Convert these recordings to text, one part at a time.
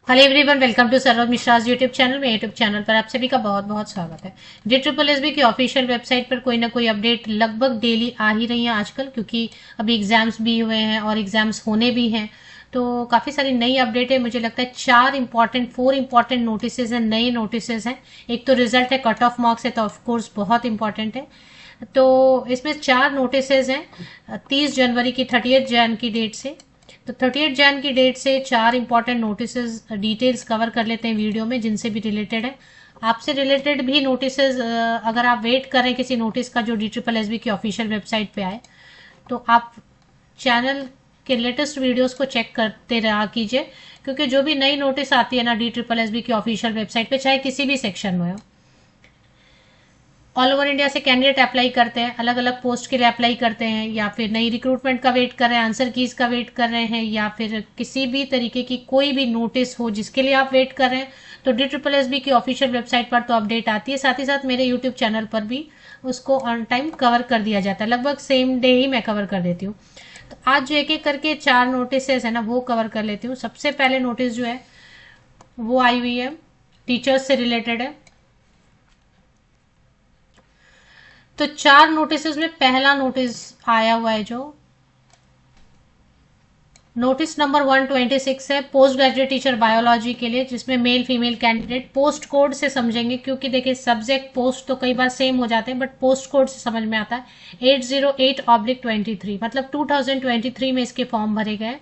Hello everyone, welcome to Saroj Mishra's YouTube channel. मेरे YouTube channel पर आप सभी का बहुत बहुत स्वागत है। JEEE की ऑफिशियल वेबसाइट पर कोई ना कोई अपडेट लगभग डेली आ ही रही है आजकल, क्योंकि अभी एग्जाम्स भी हुए हैं और एग्जाम्स होने भी हैं। तो काफ़ी सारी नई अपडेट है। मुझे लगता है फोर इंपॉर्टेंट नोटिस हैं, नए नोटिस हैं। एक तो रिजल्ट है, कट ऑफ मार्क्स है, तो ऑफकोर्स बहुत इंपॉर्टेंट है। तो इसमें 4 नोटिस हैं 30 जनवरी की 30 जैन की डेट से। तो 30 जैन की डेट से 4 इंपॉर्टेंट नोटिस डिटेल्स कवर कर लेते हैं वीडियो में, जिनसे भी रिलेटेड है। आपसे रिलेटेड भी नोटिस, अगर आप वेट करें किसी नोटिस का जो DSSB की ऑफिशियल वेबसाइट पे आए, तो आप चैनल के लेटेस्ट वीडियोस को चेक करते रहा कीजिए, क्योंकि जो भी नई नोटिस आती है ना DSSB की ऑफिशियल वेबसाइट पे, चाहे किसी भी सेक्शन में हो, ऑल ओवर इंडिया से कैंडिडेट अप्लाई करते हैं, अलग अलग पोस्ट के लिए अप्लाई करते हैं, या फिर नई रिक्रूटमेंट का वेट कर रहे हैं, आंसर कीज का वेट कर रहे हैं, या फिर किसी भी तरीके की कोई भी नोटिस हो जिसके लिए आप वेट कर रहे हैं, तो DSSB की ऑफिशियल वेबसाइट पर तो अपडेट आती है। साथ ही साथ मेरे यूट्यूब चैनल पर भी उसको ऑन टाइम कवर कर दिया जाता है। लगभग सेम डे ही मैं कवर कर देती हूँ। तो आज जो एक एक करके 4 नोटिस है ना, वो कवर कर लेती हूँ। सबसे पहले नोटिस जो है वो आई हुई है, टीचर्स से रिलेटेड है। तो 4 नोटिस में पहला नोटिस आया हुआ है, जो नोटिस नंबर 126 है, पोस्ट ग्रेजुएट टीचर बायोलॉजी के लिए, जिसमें male female candidate post code से समझेंगे, क्योंकि देखिए सब्जेक्ट पोस्ट तो कई बार सेम हो जाते हैं, बट पोस्ट कोड से समझ में आता है। 808/23, मतलब 2023 में इसके फॉर्म भरे गए।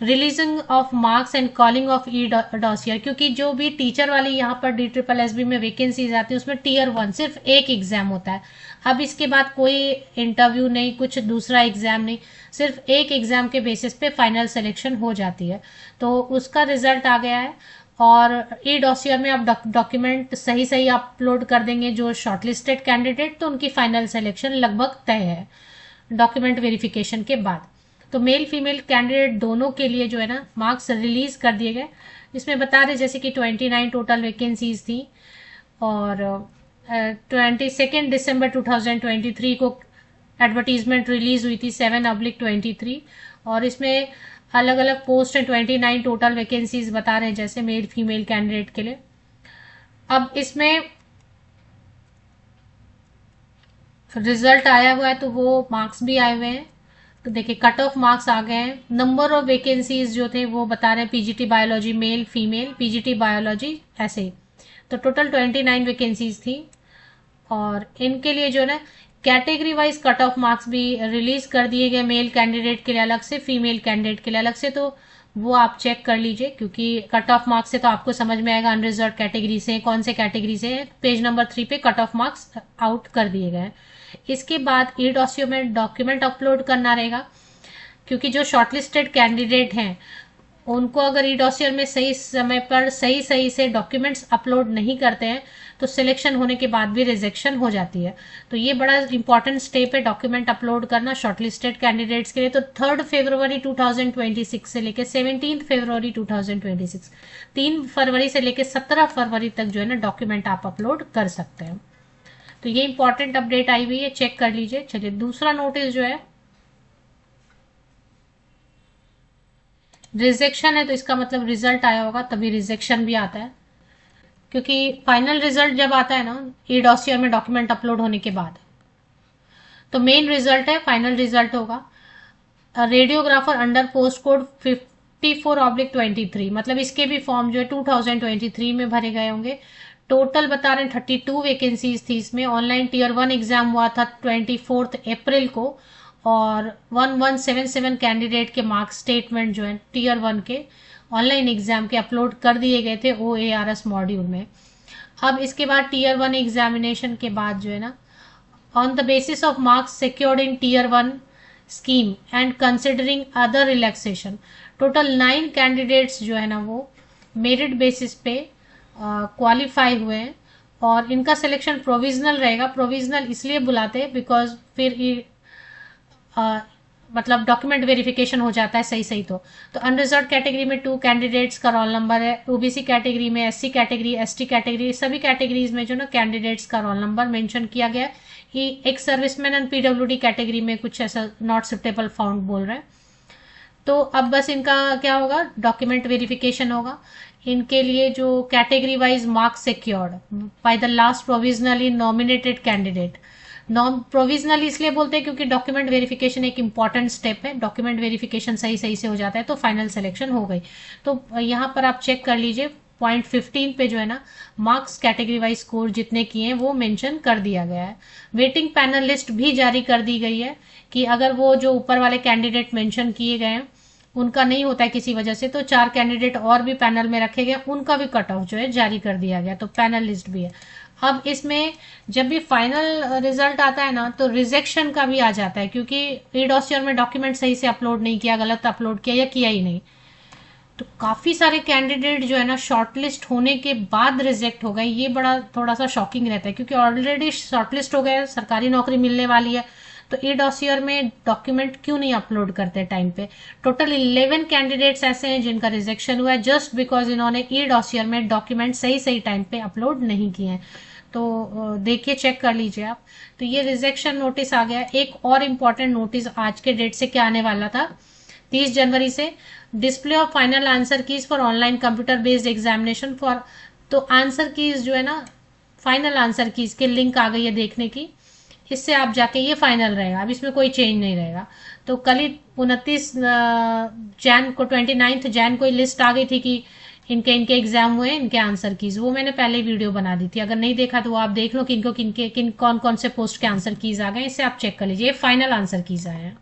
Releasing of marks and calling of E dossier, क्योंकि जो भी टीचर वाली यहाँ पर DSSB में वैकेंसीज आती है, उसमें Tier 1 सिर्फ एक एग्जाम होता है। अब इसके बाद कोई इंटरव्यू नहीं, कुछ दूसरा एग्जाम नहीं, सिर्फ एक एग्जाम के बेसिस पे फाइनल सिलेक्शन हो जाती है। तो उसका रिजल्ट आ गया है, और ई डॉसियर में आप डॉक्यूमेंट सही सही अपलोड कर देंगे जो शॉर्टलिस्टेड कैंडिडेट, तो उनकी फाइनल सिलेक्शन लगभग तय है डॉक्यूमेंट वेरिफिकेशन के बाद। तो मेल फीमेल कैंडिडेट दोनों के लिए जो है ना, मार्क्स रिलीज कर दिए गए। इसमें बता रहे जैसे कि 29 टोटल वैकेंसीज थी, और 22 दिसंबर 2023 को एडवर्टीजमेंट रिलीज हुई थी 7/23, और इसमें अलग अलग पोस्ट हैं। 29 टोटल वैकेंसीज बता रहे हैं, जैसे मेल फीमेल कैंडिडेट के लिए। अब इसमें रिजल्ट आया हुआ है, तो वो मार्क्स भी आए हुए हैं। तो देखिए कट ऑफ मार्क्स आ गए हैं। नंबर ऑफ वैकेंसीज जो थे वो बता रहे हैं, PGT biology male female, PGT biology ऐसे ही। तो टोटल 29 वैकेंसीज थी, और इनके लिए जो है ना category wise cut off marks भी रिलीज कर दिए गए, मेल कैंडिडेट के लिए अलग से, फीमेल कैंडिडेट के लिए अलग से। तो वो आप चेक कर लीजिए, क्योंकि कट ऑफ मार्क्स से तो आपको समझ में आएगा अनरिजर्व कैटेगरी से कौन से कैटेगरी से। पेज नंबर 3 पे कट ऑफ मार्क्स आउट कर दिए गए। इसके बाद ई डॉसियो में डॉक्यूमेंट अपलोड करना रहेगा, क्योंकि जो शॉर्टलिस्टेड कैंडिडेट हैं उनको अगर ई डॉसियर में सही समय पर सही सही से डॉक्यूमेंट्स अपलोड नहीं करते हैं, तो सिलेक्शन होने के बाद भी रिजेक्शन हो जाती है। तो ये बड़ा इंपॉर्टेंट स्टेप है, डॉक्यूमेंट अपलोड करना शॉर्टलिस्टेड कैंडिडेट्स के लिए। तो 3 फरवरी 2026 से लेकर 17 फरवरी 2026, 3 फरवरी से लेकर 17 फरवरी तक जो है ना डॉक्यूमेंट आप अपलोड कर सकते हैं। तो ये इंपॉर्टेंट अपडेट आई हुई है, चेक कर लीजिए। चलिए दूसरा नोटिस जो है, रिजेक्शन है, तो इसका मतलब रिजल्ट आया होगा तभी रिजेक्शन भी आता है, क्योंकि फाइनल रिजल्ट जब आता है ना ई डॉसियर में डॉक्यूमेंट अपलोड होने के बाद, तो मेन रिजल्ट है, फाइनल रिजल्ट होगा। रेडियोग्राफर अंडर पोस्ट कोड 54/23, मतलब इसके भी फॉर्म जो है 2023 में भरे गए होंगे। टोटल बता रहे हैं 32 वैकेंसीज थी इसमें। ऑनलाइन Tier 1 एग्जाम हुआ था 24 अप्रैल को, और 1177 कैंडिडेट के मार्क स्टेटमेंट जो है Tier 1 के ऑनलाइन एग्जाम के अपलोड कर दिए गए थे OARS मॉड्यूल में। अब इसके बाद Tier 1 एग्जामिनेशन के बाद जो है ना, on the basis of marks secured in Tier 1 scheme and considering other relaxation, total 9 candidates जो है ना वो मेरिट बेसिस पे क्वालिफाई हुए हैं, और इनका सिलेक्शन प्रोविजनल रहेगा। प्रोविजनल इसलिए बुलाते हैं बिकॉज फिर मतलब डॉक्यूमेंट वेरिफिकेशन हो जाता है सही सही। तो अनरिजर्व कैटेगरी में 2 कैंडिडेट्स का रोल नंबर है, OBC कैटेगरी में, SC कैटेगरी, ST कैटेगरी, सभी कैटेगरीज में जो ना कैंडिडेट्स का रोल नंबर मेंशन किया गया है। कि एक सर्विसमैन एंड PWD कैटेगरी में कुछ ऐसा नॉट सुटेबल फाउंड बोल रहे हैं। तो अब बस इनका क्या होगा, डॉक्यूमेंट वेरिफिकेशन होगा। इनके लिए जो category wise marks secured by the last provisionally nominated candidate. Non provisional इसलिए बोलते हैं क्योंकि डॉक्यूमेंट वेरिफिकेशन एक इंपॉर्टेंट स्टेप है, डॉक्यूमेंट वेरिफिकेशन सही सही से हो जाता है तो फाइनल सिलेक्शन हो गई। तो यहाँ पर आप चेक कर लीजिए पॉइंट 15 पे जो है ना, मार्क्स कैटेगरी वाइज स्कोर जितने किए हैं वो मेंशन कर दिया गया है। वेटिंग पैनल लिस्ट भी जारी कर दी गई है कि अगर वो जो ऊपर वाले कैंडिडेट मेंशन किए गए हैं उनका नहीं होता है किसी वजह से, तो 4 कैंडिडेट और भी पैनल में रखे गए, उनका भी कट ऑफ जो है जारी कर दिया गया, तो पैनल लिस्ट भी है। अब इसमें जब भी फाइनल रिजल्ट आता है ना तो रिजेक्शन का भी आ जाता है, क्योंकि ई डॉसियर में डॉक्यूमेंट सही से अपलोड नहीं किया, गलत अपलोड किया या किया ही नहीं। तो काफी सारे कैंडिडेट जो है ना शॉर्टलिस्ट होने के बाद रिजेक्ट हो गए। ये बड़ा थोड़ा सा शॉकिंग रहता है, क्योंकि ऑलरेडी शॉर्टलिस्ट हो गए, सरकारी नौकरी मिलने वाली है, तो ई डॉसियर में डॉक्यूमेंट क्यों नहीं अपलोड करते टाइम पे। टोटल 11 कैंडिडेट्स ऐसे हैं जिनका रिजेक्शन हुआ है जस्ट बिकॉज इन्होंने ई डॉसियर में डॉक्यूमेंट सही सही टाइम पे अपलोड नहीं किए हैं। तो देखिए, चेक कर लीजिए आप। तो ये रिजेक्शन नोटिस आ गया। एक और इम्पॉर्टेंट नोटिस आज के डेट से क्या आने वाला था, 30 जनवरी से, display of final answer keys for online computer based examination for. तो आंसर कीज जो है ना, फाइनल आंसर कीज के लिंक आ गई है देखने की, इससे आप जाके ये फाइनल रहेगा, अब इसमें कोई चेंज नहीं रहेगा। तो कल ही 29 जैन को, 29 जैन को लिस्ट आ गई थी कि इनके इनके एग्जाम हुए, इनके आंसर कीज, वो मैंने पहले वीडियो बना दी थी, अगर नहीं देखा तो वो आप देख लो किनको किनके किन कौन कौन से पोस्ट के आंसर कीज आ गए, इससे आप चेक कर लीजिए। फाइनल आंसर कीज आए हैं।